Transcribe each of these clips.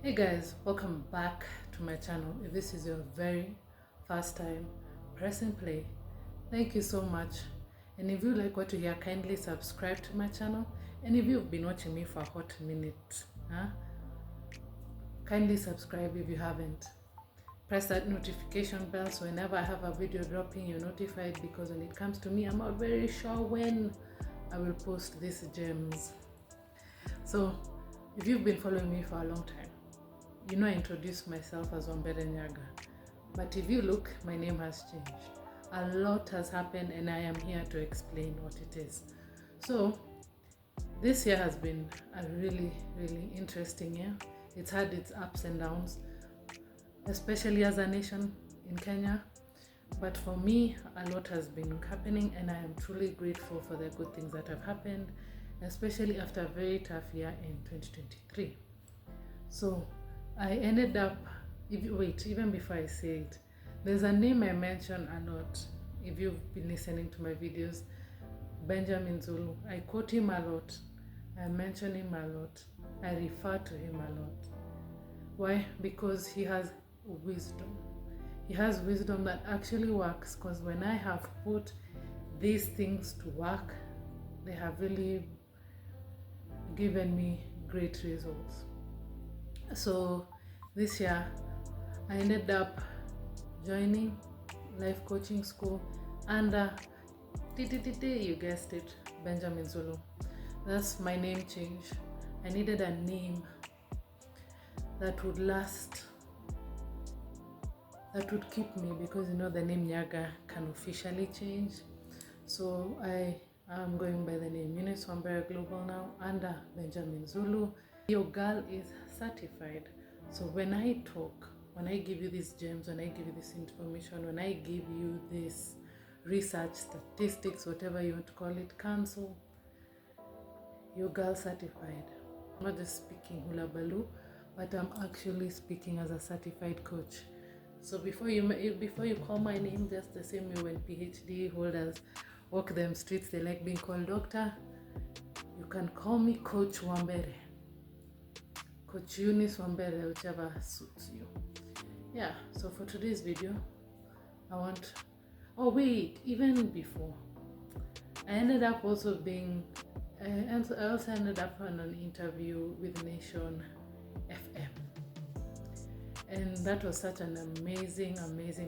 Hey guys, welcome back to my channel. If this is your very first time pressing play, thank you so much. And if you like what you hear, kindly subscribe to my channel. And if you've been watching me for a hot minute, kindly subscribe if you haven't. Press that notification bell so whenever I have a video dropping, you're notified, because when it comes to me, I'm not very sure when I will post these gems. So if you've been following me for a long time, you know I introduced myself as Wambere Nyaga, but if you look, my name has changed. A lot has happened and I am here to explain what it is. So this year has been a really interesting year. It's had its ups and downs, especially as a nation in Kenya, but for me a lot has been happening and I am truly grateful for the good things that have happened, especially after a very tough year in 2023. So I ended up, even before I say it, there's a name I mention a lot. If you've been listening to my videos, Benjamin Zulu, I quote him a lot, I mention him a lot, I refer to him a lot. Why? Because he has wisdom. He has wisdom that actually works, because when I have put these things to work, they have really given me great results. So this year I ended up joining life coaching school under you guessed it, Benjamin Zulu. That's my name change. I needed a name that would last, that would keep me, because you know the name Nyaga can officially change. So I am going by the name Eunice Wambere Global now under Benjamin Zulu. Your girl is certified. So when I talk, when I give you these gems, when I give you this information, when I give you this research, statistics, whatever you want to call it, counsel, your girl certified. I'm not just speaking hula baloo, but I'm actually speaking as a certified coach. So before you call my name just the same way when PhD holders walk them streets, they like being called doctor, you can call me Coach Wambere, Coach Eunice Wambere, whichever suits you. Yeah, so for today's video, even before, I ended up also being, I also ended up on an interview with Nation FM. And that was such an amazing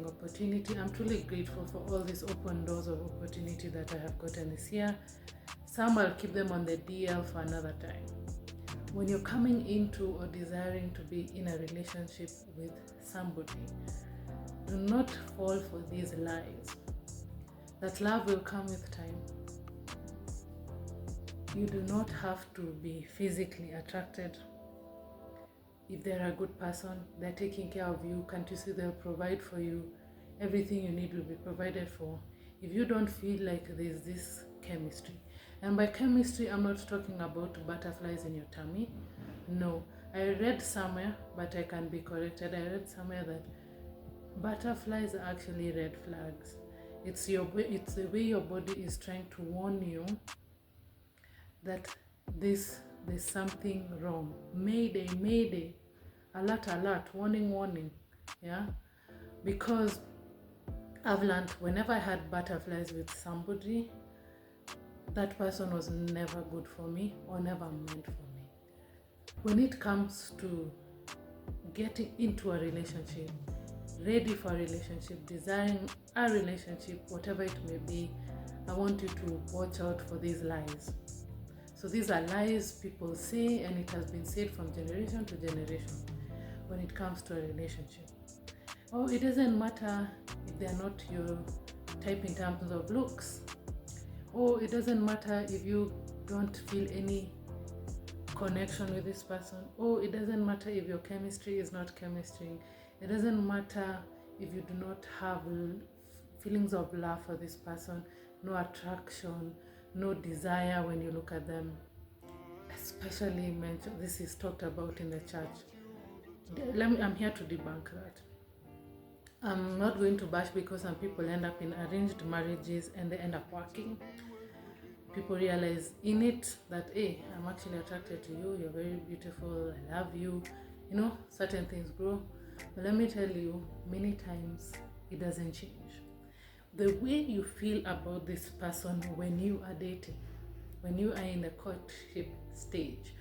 opportunity. I'm truly grateful for all these open doors of opportunity that I have gotten this year. Some I'll keep them on the DL for another time. When you're coming into or desiring to be in a relationship with somebody, do not fall for these lies that love will come with time. You do not have to be physically attracted. If they're a good person, they're taking care of you, can't you see they'll provide for you? Everything you need will be provided for. If you don't feel like there's this chemistry, and by chemistry, I'm not talking about butterflies in your tummy. No, I read somewhere, but I can be corrected. I read somewhere that butterflies are actually red flags. It's the way your body is trying to warn you that there's something wrong. Mayday, alert, warning. Yeah, because I've learned whenever I had butterflies with somebody, that person was never good for me or never meant for me. When it comes to getting into a relationship, ready for a relationship, desiring a relationship, whatever it may be, I want you to watch out for these lies. So these are lies people say, and it has been said from generation to generation when it comes to a relationship. Oh, it doesn't matter if they're not your type in terms of looks. Oh, it doesn't matter if you don't feel any connection with this person. Oh, it doesn't matter if your chemistry is not chemistry. It doesn't matter if you do not have feelings of love for this person, no attraction, no desire when you look at them. Especially this is talked about in the church. I'm here to debunk that. I'm not going to bash, because some people end up in arranged marriages and they end up working. People realize in it that, hey, I'm actually attracted to you, you're very beautiful, I love you, certain things grow. But let me tell you, many times it doesn't change. The way you feel about this person when you are dating, when you are in the courtship stage,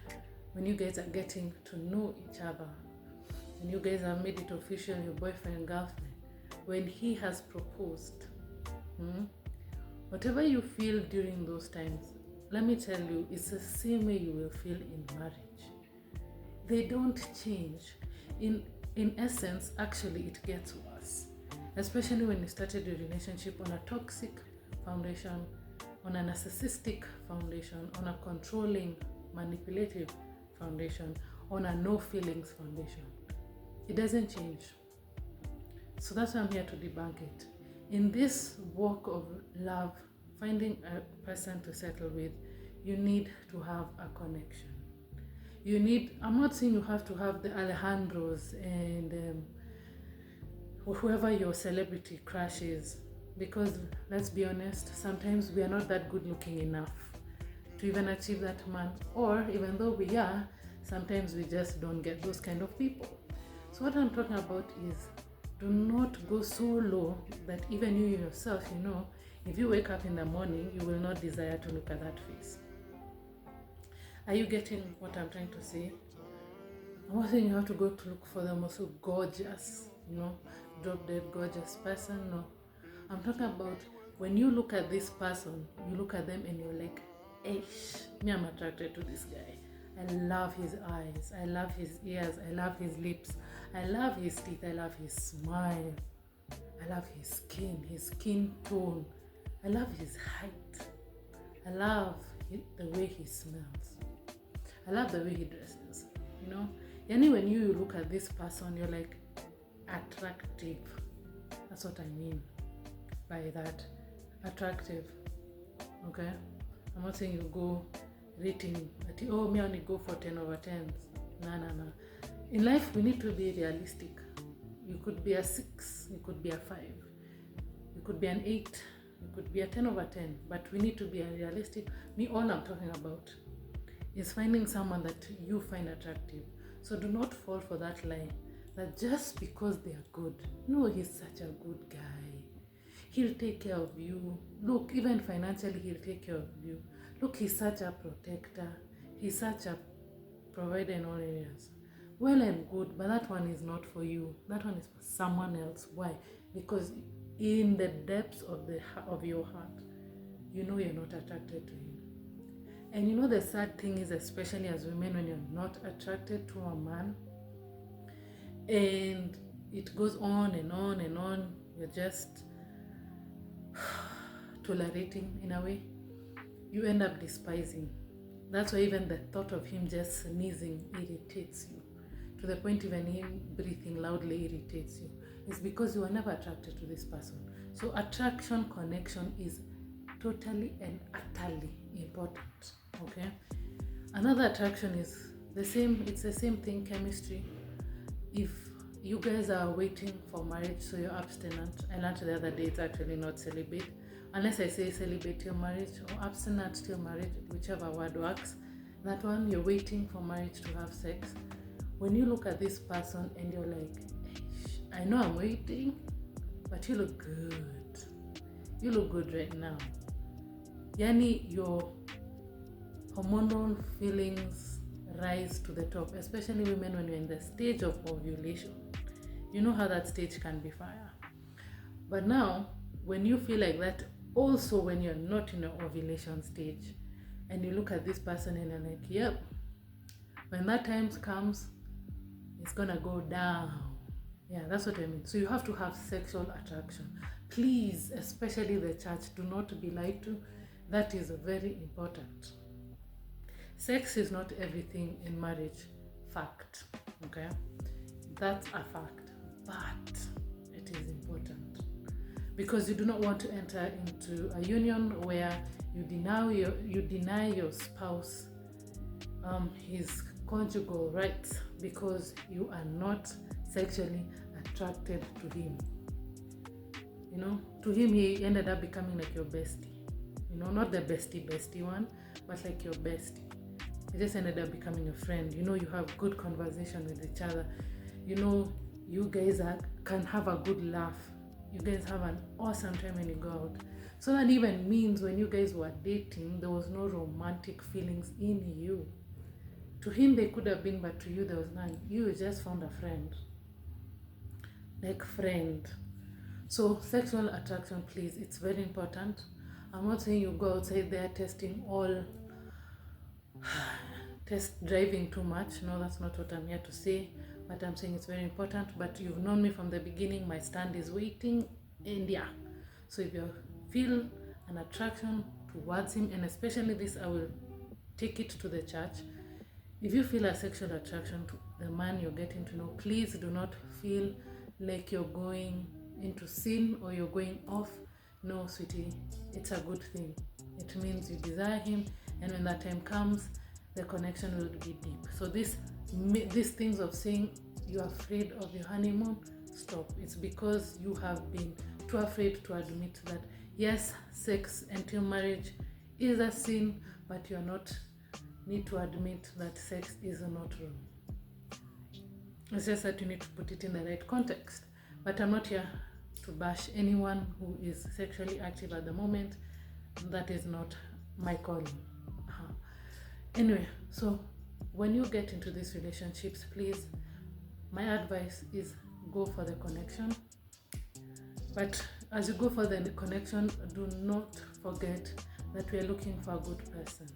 when you guys are getting to know each other, when you guys have made it official, your boyfriend, girlfriend, when he has proposed, whatever you feel during those times, let me tell you, it's the same way you will feel in marriage. They don't change. In essence, actually, it gets worse. Especially when you started your relationship on a toxic foundation, on a narcissistic foundation, on a controlling, manipulative foundation, on a no feelings foundation. It doesn't change. So that's why I'm here to debunk it. In this walk of love, finding a person to settle with, you need to have a connection. I'm not saying you have to have the Alejandros and whoever your celebrity crush is, because let's be honest, sometimes we are not that good looking enough to even achieve that man, or even though we are, sometimes we just don't get those kind of people. So what I'm talking about is, do not go so low that even you yourself, if you wake up in the morning, you will not desire to look at that face. Are you getting what I'm trying to say? I'm not saying you have to go to look for the most gorgeous, drop dead gorgeous person. No. I'm talking about when you look at this person, you look at them and you're like, me, I'm attracted to this guy. I love his eyes, I love his ears, I love his lips, I love his teeth, I love his smile, I love his skin tone, I love his height, I love the way he smells, I love the way he dresses, Yani when you look at this person, you're like, attractive. That's what I mean by that. Attractive. Okay? I'm not saying you go rating, me I only go for 10 over 10s. No. In life, we need to be realistic. You could be a 6, you could be a 5, you could be an 8, you could be a 10 over 10, but we need to be realistic. All I'm talking about is finding someone that you find attractive. So do not fall for that lie that just because they are good. No, he's such a good guy. He'll take care of you. Look, even financially, he'll take care of you. Look, he's such a protector. He's such a provider in all areas. Well and good, but that one is not for you. That one is for someone else. Why? Because in the depths of your heart, you're not attracted to him. And the sad thing is, especially as women, when you're not attracted to a man, and it goes on and on and on, you're just tolerating in a way, you end up despising. That's why even the thought of him just sneezing irritates you, to the point even him breathing loudly irritates you. It's because you are never attracted to this person. So attraction, connection is totally and utterly important. Okay? Another attraction is it's the same thing, chemistry. If you guys are waiting for marriage, so you're abstinent. I learned the other day it's actually not celibate. Unless I say celibate till marriage or abstinent till marriage, whichever word works. That one, you're waiting for marriage to have sex. When you look at this person and you're like, I know I'm waiting, but you look good. You look good right now. Yani, your hormonal feelings rise to the top, especially women when you're in the stage of ovulation. You know how that stage can be fire. But now, when you feel like that, also when you're not in an ovulation stage, and you look at this person and you're like, yep, when that time comes, it's gonna go down. Yeah, that's what I mean. So you have to have sexual attraction. Please, especially the church, do not be lied to. That is very important. Sex is not everything in marriage. Fact. Okay? That's a fact. But it is important. Because you do not want to enter into a union where you deny your spouse his conjugal rights because you are not sexually attracted to him. To him, he ended up becoming like your bestie. Not the bestie one, but like your bestie. it just ended up becoming a friend. You know, you have good conversation with each other. You know, you guys can have a good laugh. You guys have an awesome time when you go out. So that even means when you guys were dating, there was no romantic feelings in you. To him, they could have been, but to you, there was none. You just found a friend. Like friend. So sexual attraction, please, it's very important. I'm not saying you go outside there testing all, test driving too much. No, that's not what I'm here to say. But I'm saying it's very important. But you've known me from the beginning. My stand is waiting, and yeah. So if you feel an attraction towards him, and especially this, I will take it to the church. If you feel a sexual attraction to the man you're getting to know, please do not feel like you're going into sin or you're going off. No, sweetie, it's a good thing. It means you desire him, and when that time comes, the connection will be deep. So these things of saying you're afraid of your honeymoon, stop. It's because you have been too afraid to admit that yes, sex until marriage is a sin, but you're not need to admit that sex is not wrong. It's just that you need to put it in the right context. But I'm not here to bash anyone who is sexually active at the moment. That is not my calling. Anyway, so when you get into these relationships, please, my advice is go for the connection. But as you go for the connection, do not forget that we are looking for a good person.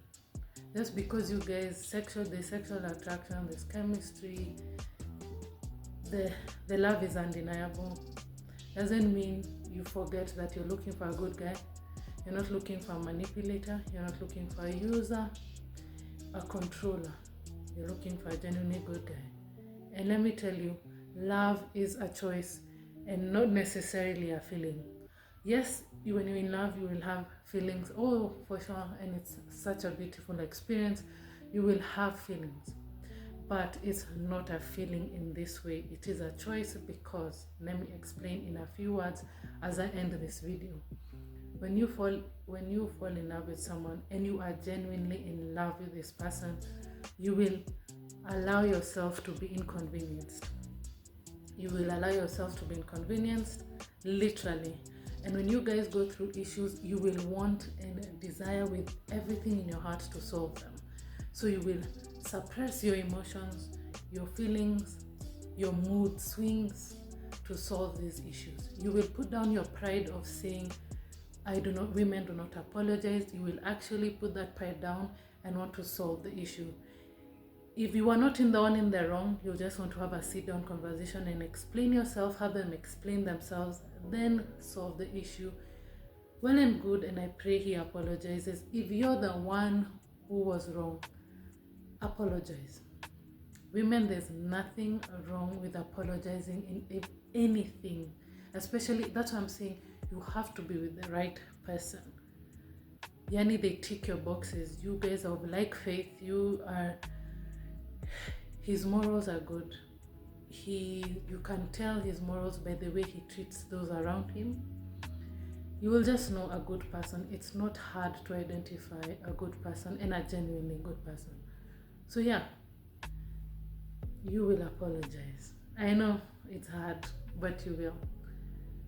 Just because you guys the sexual attraction, there's chemistry, the love is undeniable, doesn't mean you forget that you're looking for a good guy. You're not looking for a manipulator. You're not looking for a user, a controller. You're looking for a genuinely good guy. And let me tell you, love is a choice and not necessarily a feeling. Yes, when you're in love, you will have feelings, oh, for sure, and it's such a beautiful experience. You will have feelings, but it's not a feeling in this way. It is a choice, because let me explain in a few words as I end this video. When you fall in love with someone and you are genuinely in love with this person, you will allow yourself to be inconvenienced. You will allow yourself to be inconvenienced, literally. And when you guys go through issues, you will want and desire with everything in your heart to solve them. So you will suppress your emotions, your feelings, your mood swings to solve these issues. You will put down your pride of saying, women do not apologize. You will actually put that pride down and want to solve the issue. If you are not in the wrong, you just want to have a sit-down conversation and explain yourself, have them explain themselves, then solve the issue. Well and good, and I pray he apologizes. If you're the one who was wrong, apologize. Women, there's nothing wrong with apologizing in anything. Especially, that's what I'm saying, you have to be with the right person. Yani, they tick your boxes. You guys are of like faith. His morals are good. You can tell his morals by the way he treats those around him. You will just know a good person. It's not hard to identify a good person and a genuinely good person. So yeah, you will apologize. I know it's hard, but you will.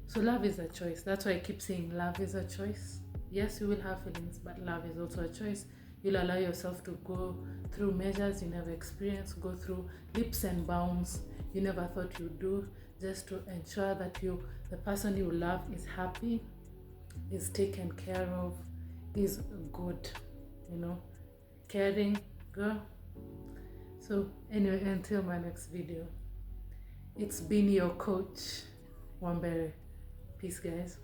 So love is a choice. That's why I keep saying love is a choice. Yes, you will have feelings, but love is also a choice. You'll allow yourself to go through measures you never experienced, go through leaps and bounds you never thought you'd do, just to ensure that the person you love is happy, is taken care of, is good, caring, girl. So anyway, until my next video, it's been your coach, Wambere. Peace, guys.